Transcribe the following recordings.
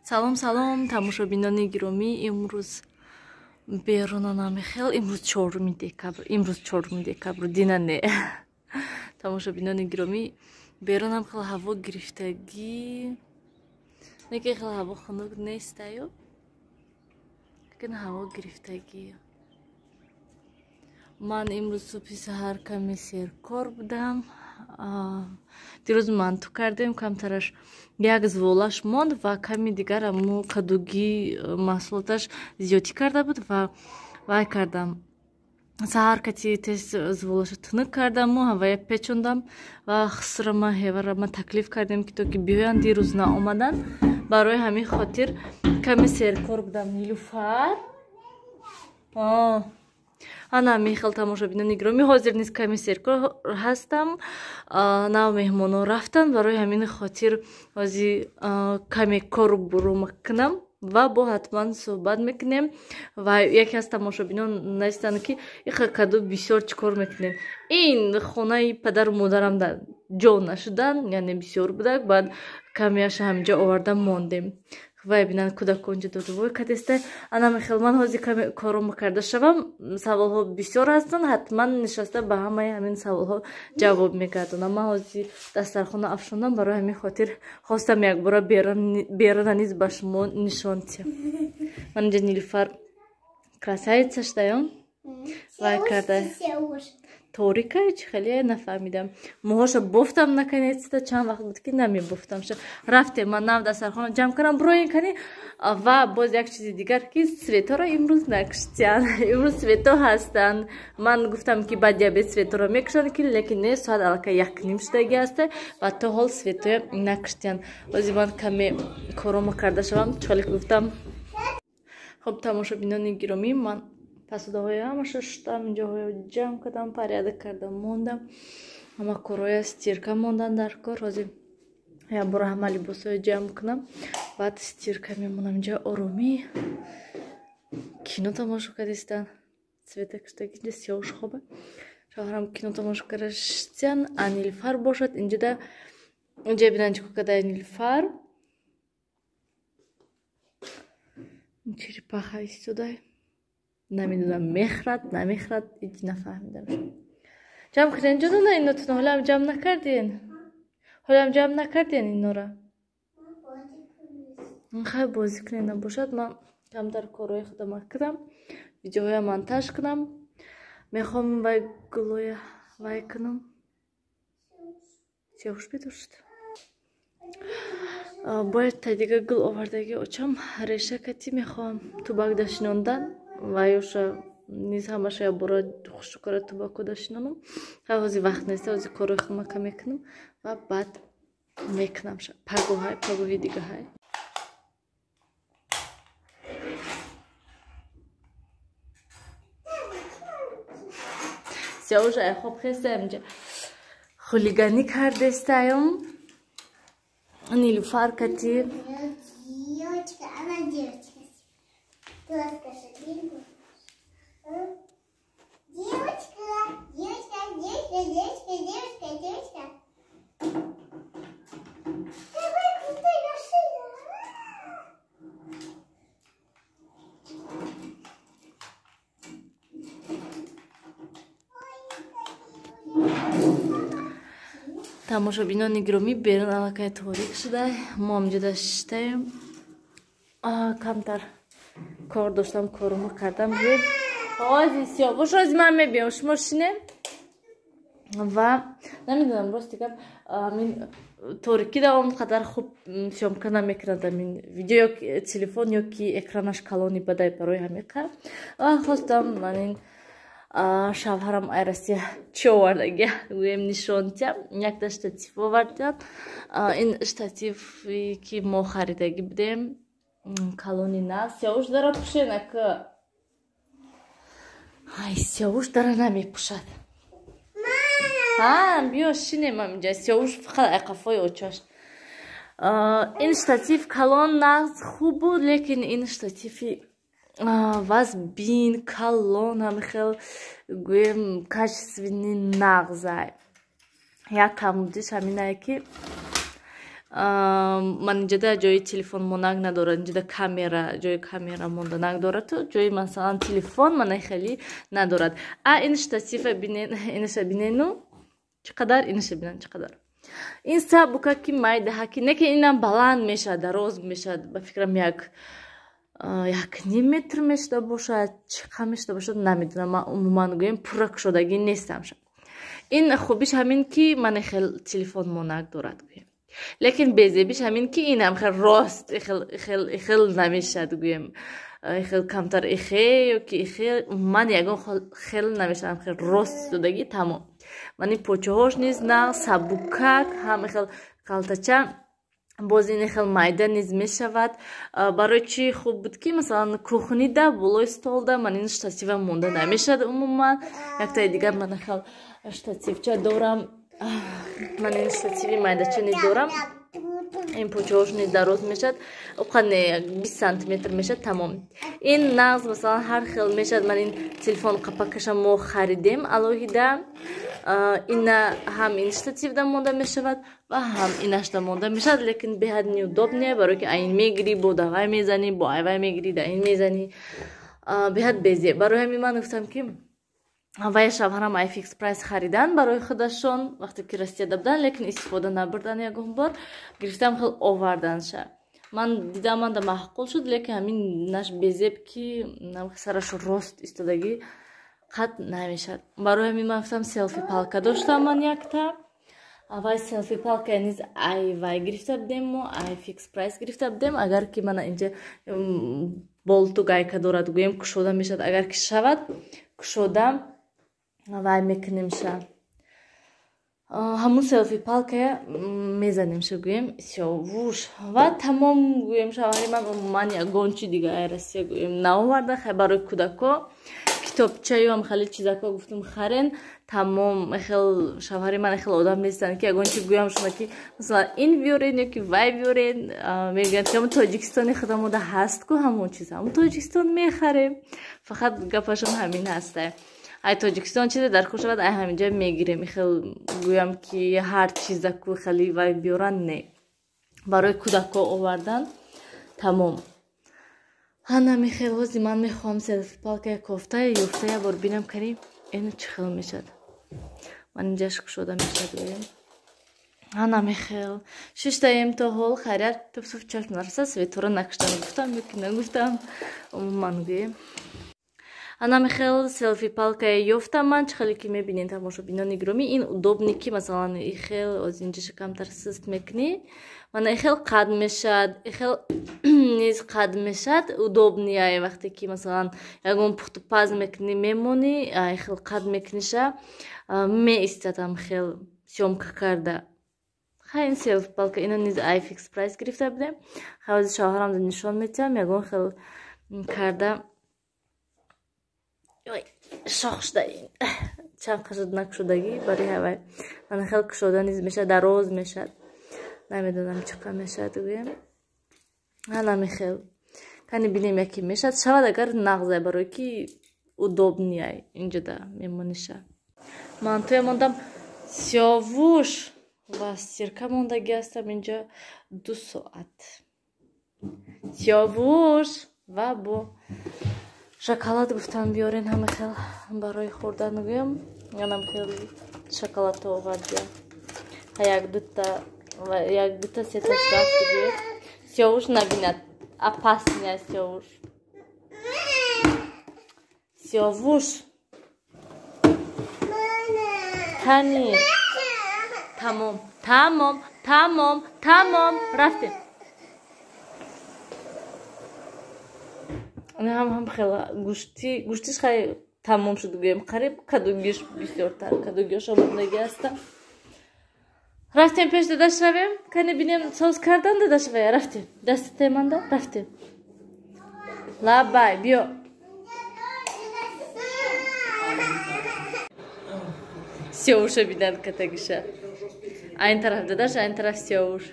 Салом салом тамошобинони гиромӣ, имрӯз беруна намехел, имрӯз 4 декабр, имрӯз 4 декабр дина не. Тамошобинони гиромӣ, берунам хел ҳаво гирифтагӣ, не ки хел ҳаво хунук нестаю, лекин ҳаво гирифтагӣ. Ман имрӯз субҳи саҳар каме серкор будам. Дирӯз манту кардем, камтараш як зволаш монд ва ками дигар аммо кадуги маҳсулоташ зиёдӣ карда буд ва вай кардам. Саҳар кати тез зволаша тунук кардаму ҳавая печондам ва хисрама ҳеварама таклиф кардем ки то ки биёян дирӯз наомадан. Барои ҳамин хотир каме серкор будам. Нилуфар ана мехел тамошобинони гиромӣ, ҳозир низ каме серкор ҳастам. Нав меҳмонон рафтан, барои ҳамин хотир ҳозир каме кор буру мекунам ва бо ҳатман суҳбат мекунем. Ва яке аз тамошобинон наистанд ки иха каду бисёр чӣ кор мекунем. Ин хонаи падару модарам ҷо нашудан, яъне бисёр будак, баъд камеаша ҳамҷа оварда мондем. Вай бинан кӯдакон ҷо доду вой кадеста. Ана мехел ман ҳозир каме коромо карда шавам. Саволҳо бисёр ҳастанд, ҳатман нишаста ба ҳамаи ҳамин саволҳо ҷавоб мегардонам. Ман ҳозир дастархона афшондам, барои ҳамин хотир хостам якбора берана низ ба шумо нишон диҳам. Ман инҷа Нилуфар красавица шдаём. Вай карда торика чи хеле нафаҳмидам. Моҳоша бофтам наконецда, чанд вақт буд ки намебофтамша. Рафтем, ман нав дастархона ҷамъ кардам, броин кани ва боз як чизи дигар ки светоро имрӯз накуштиян. Имрӯз свето ҳастанд. Ман гуфтам ки ба диабет светоро мекушанд ки, лекин не, соат аллакай 1:30 шудагӣ аст ва то ҳол светоя накуштиян. Ҳозир ман каме коромо карда шавам, чоли гуфтам. Хоб тамошобинони гиромӣ, ман посудаҳои ҳамаша шуштам, инҷоҳоро ҷамъ кардам, порядок кардам, мондам. Ҳама корҳоя стирка мондан дар кор. Ҳозир якбора ҳама либосҳоро ҷамъ кунам, баъд стирка мемонам. Инҷа оромӣ кино тамошо кардистан. Света куштаги инҷа сиёш хоба. Шоҳарам кино тамошо кардаштиян. А Нилуфар бошад инҷада. Инҷа бинан чӣ кадаи Нилуфар. Черепаха истодай. Намедонам мехрад, намехрад, ҳеҷ нафаҳмидам. Ҷамъ карден ҷонона инотуно, ҳолиам ҷамъ накарден? Ҳолиам ҷамъ накарден инора? Хай бозӣ кунем набошад. Ман камтар корҳои худама кунам, видеоҳоя монтаж кунам. Мехоҳам вай гулоя вай кунам. Сиёш бидошт. Бояд тадига гул овардагӣ очам. Реша кати мехоҳам тубак дашинондан. Вайоша низ ҳамаша якбора хушукара тубако дашинонам. Ҳай ҳозир вақт нест, ҳозир корҳои худама мекунам ва баъд мекунам пагоҳай, пагоҳи дигаҳай. Сиёша хоб хестаям инҷа хулиганӣ кардестаям. Нилуфар кати девочка, она девочка. Ты расскажи, девочка, девочка, девочка, девочка, девочка, девочка. Какая крутая машина! тамошобинони гиромӣ, берун аллакай торик шуда. Мо амҷода шиштаем. Камтар кор доштам, корумо кардам. Ҳозир сиёбош, ҳозир ман мебиём, шумо шинем. Ва намедонам рости гап, амин торикӣ давом қадар хуб сёмка намекунад амин видео ё телефон ё ки экранаш калони бадай, барои ҳамин қа хостам манин шавҳарам айрасия чӣ овардагия гӯем нишон диҳам. Якта штатив овардиам. Ин штативи ки мо харидагӣ будем, калони нав. Сиёвуш дара пушенака. Ай, сиёвуш дара намепушад. Биё шинемам инҷа. Сиёвуш фақат айқафои очаш. Ин штатив калон нағз хуб буд, лекин ин штативи ваз бин калон ҳамихел гӯем качествени нағзай. Як камбудиш ҳаминае ки ман инҷода ҷои телефон монак надорад, инҷода камера, ҷои камера монда надорад, то ҷои масалан телефон мана хеле надорад. Ин штатива бинен, инаша бинену чиқадар, инаша бинен чиқадар. Ин сабука ки майдаҳа ки не ки инам баланд мешавад, дароз мешавад, ба фикрам як ним метр мешуда бошад, чиқа мешуда бошад, намедонам. Ман умуман гӯем пурра кушодагӣ нестам. Ин хубиш ҳамин ки мана хел телефон монак дорад гӯем. Лекин безебиш ҳамин ки инам хел рост ихел намешад гӯем. Ихел камтар ихе ё ки ихе ман ягон хел намешадам, хел рост истодагӣ тамом. Мани почаҳош низ нағз, сабукак, ҳам ихел қалтача, боз ин ихел майда низ мешавад. Барои чӣ хуб буд ки масалан кухнида болои столда ман ин штатива монда намешад умуман. Яктаи дигар ман ихел штативча дорам. Ман ин штативи майдача низ дорам. Ин почаҳош низ дароз мешад. Уқане 20 сантиметр мешад тамом. Ин нағз масалан ҳар хел мешад. Ман ин телефон қапакаша мо харидем алоҳида. Ина ҳам ин штативда монда мешавад ва ҳам инашда монда мешавад, лекин беҳад неудобне, барои ки айн мегирӣ, бо давай мезанӣ, бо айвай мегирӣ, да ин мезанӣ. Беҳад безе. Барои ҳамин ман гуфтам ки вай шавҳарам iFix Price харидан барои худашон вақте ки расида буданд, лекин истифода набурдан ягон бор. Гирифтам хел оварданша. Ман дидам манда маъқул шуд, лекин ҳамин наш безеб ки сараш рост истодагӣ қат намешад. Барои ҳамин ман гуфтам селфи палка доштам ман якта. Аввал селфи палка низ айвай гирифта будем мо, iFix Price гирифта будем. Агар ки мана инҷа болту гайка дорад гӯем кушода мешад. Агар ки шавад кушода вай мекунемша. Ҳамун селфи палка мезанемша гӯем сёвуш ва тамом гӯем. Шавҳари ман ягон чи дига ай Россия гӯем наоварда. Хай барои кӯдако китобчаю ам хеле чизако гуфтум харен тамом. Хел шавҳари ман хел одам нестанд ки ягон чи гӯям шума ки масалан ин биёрен ё ки вай биёрен. Мегӯянд ки ҳамун тоҷикистони худамода ҳаст ку ҳамун чиз ҳамун тоҷикистон мехарем. Фақат гапашон ҳамин ҳаста. ай тоҷикистон чизе дар худ шавад ай ҳаминҷа мегирем. Хел гӯям ки ҳар чизаку хели вай биёранд не. Барои кӯдако овардан тамом. Ана мехел ҳози ман мехоҳам селфи палка кофта ёфта як бор бинам карим ин чӣ хел мешад. Ман инҷаш кушода мешад гӯем. Ана мехел шиштаем то ҳол хайрат тупсуф чашм нараса светора накуштам гуфтам ё ки нагуфтам умуман гӯем. Ана мехел селфи палка ёфтам ман. Чӣ хеле ки мебинед тамошобинони гиромӣ, ин удобни ки масалан ихел оз инҷаша камтар суст мекунӣ. Мана ихел қад мешад, ихел низ қад мешад. Удобния вақте ки масалан ягон пухту паз мекунӣ мемонӣ, ихел қад мекуниша меистадам хел сёмка карда. Хай ин селфи палка ина низ iFix Price гирифта будем. Хай ози шавҳарамда нишон медиҳам ягон хел карда шох шуда ин чанд қашад накушодагӣ барои ҳавай мана хел кушода низ мешад, дароз мешад. Намедонам чӣ қа мешад гӯем. Ана мехел кани бинем яке мешад. Шавад агар нағзай барои ки удобния инҷода мемониша. Ман туя мондам сёвуш ва стирка мондагӣ ҳастам инҷа 2 соат. Сёвуш ва бо шоколад гуфтам биёрен ҳама хел барои хӯрдан гӯем. Янам хел шоколадто овардия. Як дута сеташ рафти гӯем. Сёвуш набинад. Опасния сёвуш. Сёвуш. Кани. Тамом. Рафтем. ҳам хела гӯштиш хай тамом шуд гӯем. Қариб кадугиш бисёртар кадугиёша мондагӣ ҳаста. Рафтем пеш дада шавем. Кани бинем соус кардан дада шавая. Рафтем. Дасти теманда. Рафтем. Лабай биё. Сёвуша биданд катагиша. Айн тараф дадаш, айн тараф сёвуш.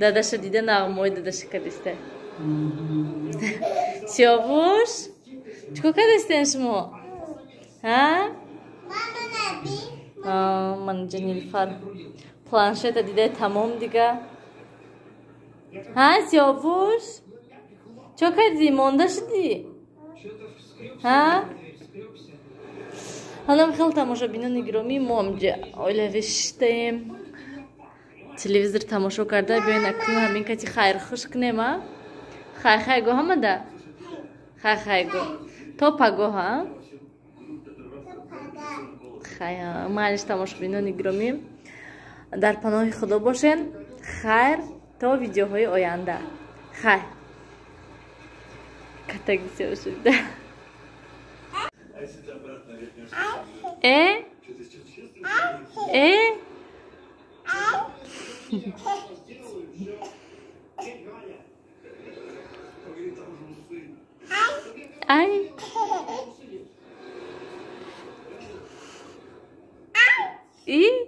Дадаша дида нағмои дадаша кадиста. Сёвуш, чико кадистен шумо? Ман инҷа Нилуфар планшета дида тамом дига. ها سیاوش چه کردی؟ مانده شدی؟ ها؟ حالا خیلی تماشا بینان گرامی ما همجا اوله وشتیم تلویزیون تماشا کرده بیاین اکنون همین کتی خیر خوش کنیم ها؟ خیر گو همه ده؟ خیر گو تو پگو ها؟ خیر مالش تماشا بینان گرامی در پناه خدا باشین خیر تا ویدیوهای آینده خیر کتگی سیاه شده Ай. И?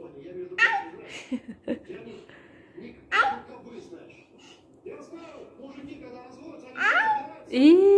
И?